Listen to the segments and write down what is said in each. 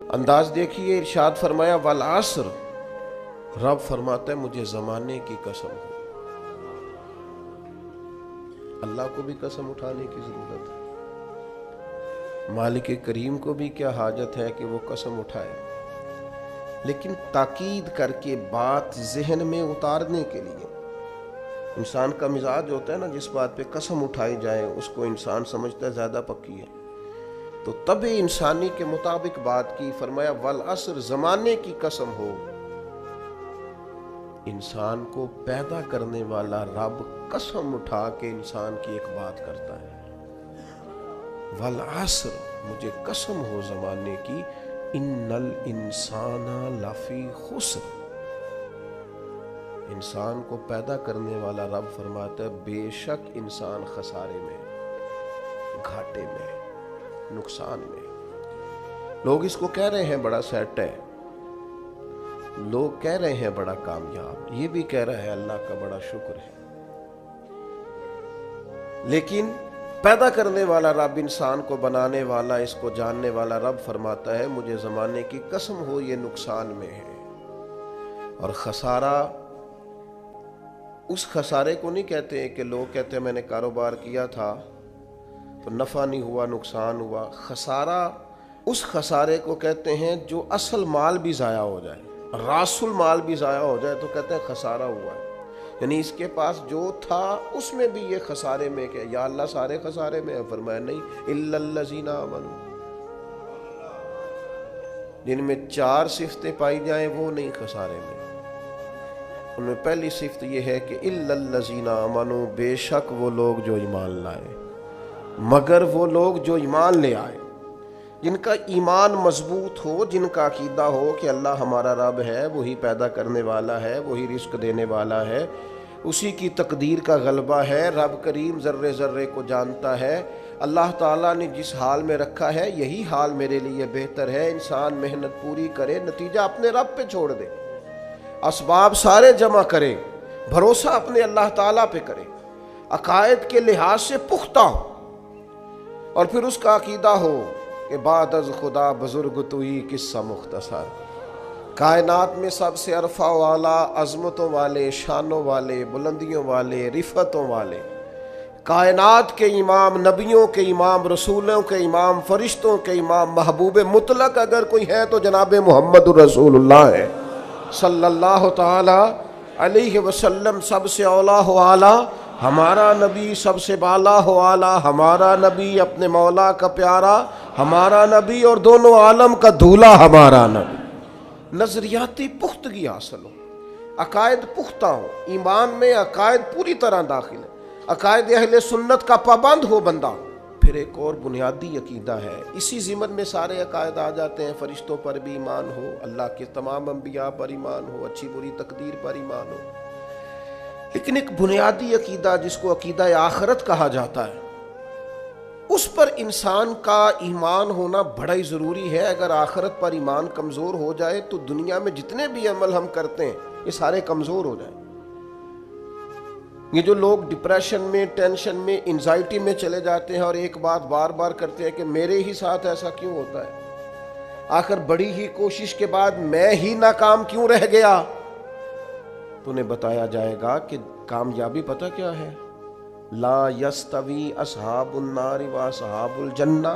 انداز دیکھیے، ارشاد فرمایا والعصر، رب فرماتا ہے مجھے زمانے کی قسم ہے۔ اللہ کو بھی قسم اٹھانے کی ضرورت ہے، مالک کریم کو بھی کیا حاجت ہے کہ وہ قسم اٹھائے، لیکن تاکید کر کے بات ذہن میں اتارنے کے لیے۔ انسان کا مزاج ہوتا ہے نا، جس بات پہ قسم اٹھائی جائے اس کو انسان سمجھتا ہے زیادہ پکی ہے، تو طبع انسانی کے مطابق بات کی، فرمایا والعصر، زمانے کی قسم ہو۔ انسان کو پیدا کرنے والا رب قسم اٹھا کے انسان کی ایک بات کرتا ہے، والعصر، مجھے قسم ہو زمانے کی، ان الانسان لفی خسر، انسان کو پیدا کرنے والا رب فرماتا ہے بے شک انسان خسارے میں، گھاٹے میں، نقصان میں۔ لوگ اس کو کہہ رہے ہیں بڑا سیٹ ہے، لوگ کہہ رہے ہیں بڑا کامیاب، یہ بھی کہہ رہا ہے اللہ کا بڑا شکر ہے، لیکن پیدا کرنے والا رب، انسان کو بنانے والا، اس کو جاننے والا رب فرماتا ہے مجھے زمانے کی قسم ہو یہ نقصان میں ہے۔ اور خسارہ اس خسارے کو نہیں کہتے ہیں کہ لوگ کہتے ہیں میں نے کاروبار کیا تھا تو نفع نہیں ہوا، نقصان ہوا۔ خسارہ اس خسارے کو کہتے ہیں جو اصل مال بھی ضائع ہو جائے، راس المال بھی ضائع ہو جائے تو کہتے ہیں خسارہ ہوا ہے، یعنی اس کے پاس جو تھا اس میں بھی یہ خسارے میں کہ یا اللہ سارے خسارے میں ہے؟ فرمایا نہیں، الا الذین آمنوا، جن میں 4 صفتیں پائی جائیں وہ نہیں خسارے میں۔ ان میں پہلی صفت یہ ہے کہ الا الذین آمنوا، بے شک وہ لوگ جو ایمان لائے، مگر وہ لوگ جو ایمان لے آئے، جن کا ایمان مضبوط ہو، جن کا عقیدہ ہو کہ اللہ ہمارا رب ہے، وہی پیدا کرنے والا ہے، وہی رزق دینے والا ہے، اسی کی تقدیر کا غلبہ ہے، رب کریم ذرے ذرے کو جانتا ہے، اللہ تعالیٰ نے جس حال میں رکھا ہے یہی حال میرے لیے بہتر ہے۔ انسان محنت پوری کرے، نتیجہ اپنے رب پہ چھوڑ دے، اسباب سارے جمع کرے، بھروسہ اپنے اللہ تعالیٰ پہ کرے، عقائد کے لحاظ سے پختہ ہو، اور پھر اس کا عقیدہ ہو کہ بعد از خدا بزرگ توئی قصہ مختصر، کائنات میں سب سے عرفہ والا، عظمتوں والے، شانوں والے، بلندیوں والے، رفتوں والے، کائنات کے امام، نبیوں کے امام، رسولوں کے امام، فرشتوں کے امام، محبوب مطلق اگر کوئی ہے تو جناب محمد الرسول اللہ ہے صلی اللہ تعالی علیہ وسلم۔ سب سے اولا ہو اعلیٰ ہمارا نبی، سب سے بالا ہو اعلیٰ ہمارا نبی، اپنے مولا کا پیارا ہمارا نبی، اور دونوں عالم کا دھولا ہمارا نبی۔ نظریاتی پختگی حاصل ہو، عقائد پختہ ہو، ایمان میں عقائد پوری طرح داخل ہے، عقائد اہل سنت کا پابند ہو بندہ۔ پھر ایک اور بنیادی عقیدہ ہے، اسی ضمن میں سارے عقائد آ جاتے ہیں، فرشتوں پر بھی ایمان ہو، اللہ کے تمام انبیاء پر ایمان ہو، اچھی بری تقدیر پر ایمان ہو، لیکن ایک بنیادی عقیدہ جس کو عقیدہ آخرت کہا جاتا ہے، اس پر انسان کا ایمان ہونا بڑا ہی ضروری ہے۔ اگر آخرت پر ایمان کمزور ہو جائے تو دنیا میں جتنے بھی عمل ہم کرتے ہیں یہ سارے کمزور ہو جائیں۔ یہ جو لوگ ڈپریشن میں، ٹینشن میں، انزائٹی میں چلے جاتے ہیں اور ایک بات بار بار کرتے ہیں کہ میرے ہی ساتھ ایسا کیوں ہوتا ہے، آخر بڑی ہی کوشش کے بعد میں ہی ناکام کیوں رہ گیا، تو انہیں بتایا جائے گا کہ کامیابی پتہ کیا ہے؟ لا یستوی اصحاب النار و اصحاب الجنہ،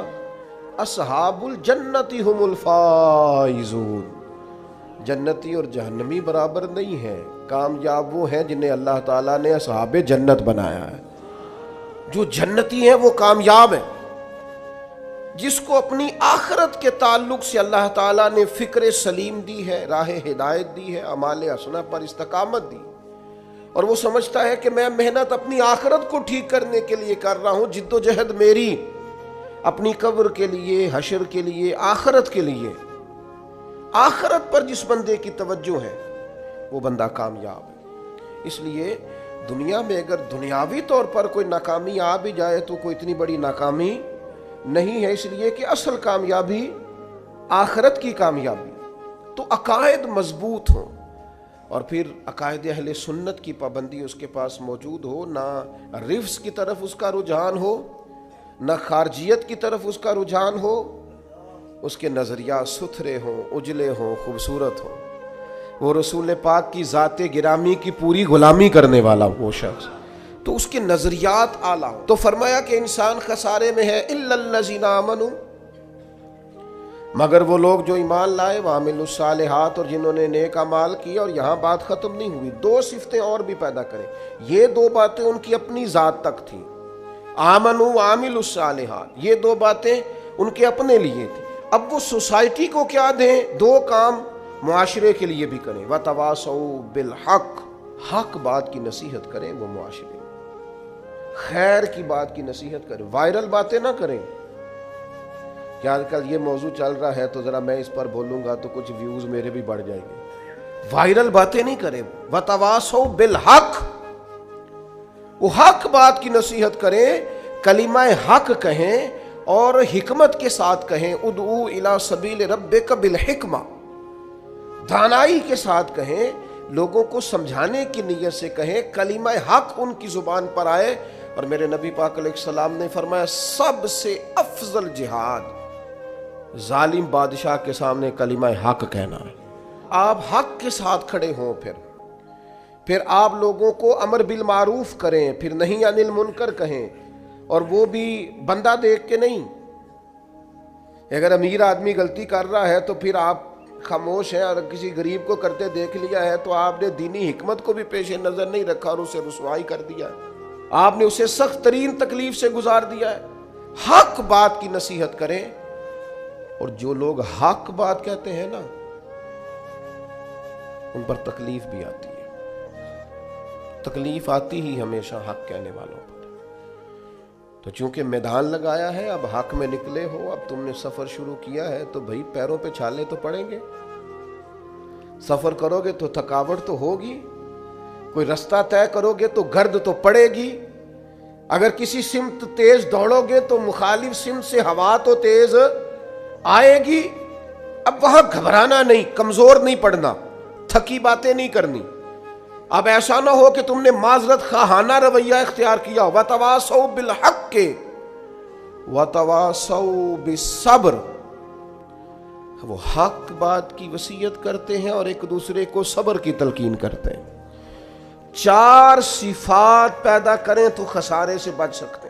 اصحاب الجنت هم الفائزون، جنتی اور جہنمی برابر نہیں ہیں، کامیاب وہ ہیں جنہیں اللہ تعالیٰ نے اصحاب جنت بنایا ہے۔ جو جنتی ہیں وہ کامیاب ہیں، جس کو اپنی آخرت کے تعلق سے اللہ تعالیٰ نے فکر سلیم دی ہے، راہ ہدایت دی ہے، اعمال حسنہ پر استقامت دی، اور وہ سمجھتا ہے کہ میں محنت اپنی آخرت کو ٹھیک کرنے کے لیے کر رہا ہوں، جد و جہد میری اپنی قبر کے لیے، حشر کے لیے، آخرت کے لیے۔ آخرت پر جس بندے کی توجہ ہے وہ بندہ کامیاب ہے۔ اس لیے دنیا میں اگر دنیاوی طور پر کوئی ناکامی آ بھی جائے تو کوئی اتنی بڑی ناکامی نہیں ہے، اس لیے کہ اصل کامیابی آخرت کی کامیابی۔ تو عقائد مضبوط ہوں، اور پھر عقائد اہل سنت کی پابندی اس کے پاس موجود ہو، نہ رفض کی طرف اس کا رجحان ہو، نہ خارجیت کی طرف اس کا رجحان ہو، اس کے نظریات ستھرے ہوں، اجلے ہوں، خوبصورت ہوں، وہ رسول پاک کی ذات گرامی کی پوری غلامی کرنے والا وہ شخص، تو اس کے نظریات اعلیٰ ہوں۔ تو فرمایا کہ انسان خسارے میں ہے الا الذین آمنوا، مگر وہ لوگ جو ایمان لائے، وعملوا الصالحات، اور جنہوں نے نیک اعمال کیا۔ اور یہاں بات ختم نہیں ہوئی، دو صفتیں اور بھی پیدا کریں۔ یہ دو باتیں ان کی اپنی ذات تک تھیں، آمنوا وعملوا الصالحات، یہ دو باتیں ان کے اپنے لیے تھیں۔ اب وہ سوسائٹی کو کیا دیں؟ دو کام معاشرے کے لیے بھی کریں، وتواصوا بالحق، حق بات کی نصیحت کریں وہ معاشرے میں، خیر کی بات کی نصیحت کریں، وائرل باتیں نہ کریں کہ آج کل یہ موضوع چل رہا ہے تو ذرا میں اس پر بولوں گا تو کچھ ویوز میرے بھی بڑھ جائیں گے، وائرل باتیں نہیں کریں۔ وتواصوا بالحق، وہ حق بات کی نصیحت کریں، کلمہ حق کہیں اور حکمت کے ساتھ کہیں، ادعو الی سبیل ربک بالحکمہ، دانائی کے ساتھ کہیں، لوگوں کو سمجھانے کی نیت سے کہیں، کلمہ حق ان کی زبان پر آئے۔ اور میرے نبی پاک علیہ السلام نے فرمایا سب سے افضل جہاد ظالم بادشاہ کے سامنے کلمہ حق کہنا ہے۔ آپ حق کے ساتھ کھڑے ہوں، پھر آپ لوگوں کو امر بالمعروف کریں، پھر نہی عن المنکر کہیں، اور وہ بھی بندہ دیکھ کے نہیں۔ اگر امیر آدمی غلطی کر رہا ہے تو پھر آپ خاموش ہیں، اور کسی غریب کو کرتے دیکھ لیا ہے تو آپ نے دینی حکمت کو بھی پیش نظر نہیں رکھا اور اسے رسوائی کر دیا ہے، آپ نے اسے سخت ترین تکلیف سے گزار دیا ہے۔ حق بات کی نصیحت کریں، اور جو لوگ حق بات کہتے ہیں نا ان پر تکلیف بھی آتی ہے، تکلیف آتی ہی ہمیشہ حق کہنے والوں پر۔ تو چونکہ میدان لگایا ہے، اب حق میں نکلے ہو، اب تم نے سفر شروع کیا ہے تو بھئی پیروں پہ چھالے تو پڑیں گے، سفر کرو گے تو تھکاوٹ تو ہوگی، کوئی رستہ طے کرو گے تو گرد تو پڑے گی، اگر کسی سمت تیز دوڑو گے تو مخالف سمت سے ہوا تو تیز آئے گی۔ اب وہاں گھبرانا نہیں، کمزور نہیں پڑنا، تھکی باتیں نہیں کرنی۔ اب ایسا نہ ہو کہ تم نے معذرت خواہانہ رویہ اختیار کیا، وتواصوا بالحق وتواصوا بالصبر، وہ حق بات کی وصیت کرتے ہیں اور ایک دوسرے کو صبر کی تلقین کرتے ہیں۔ چار صفات پیدا کریں تو خسارے سے بچ سکتے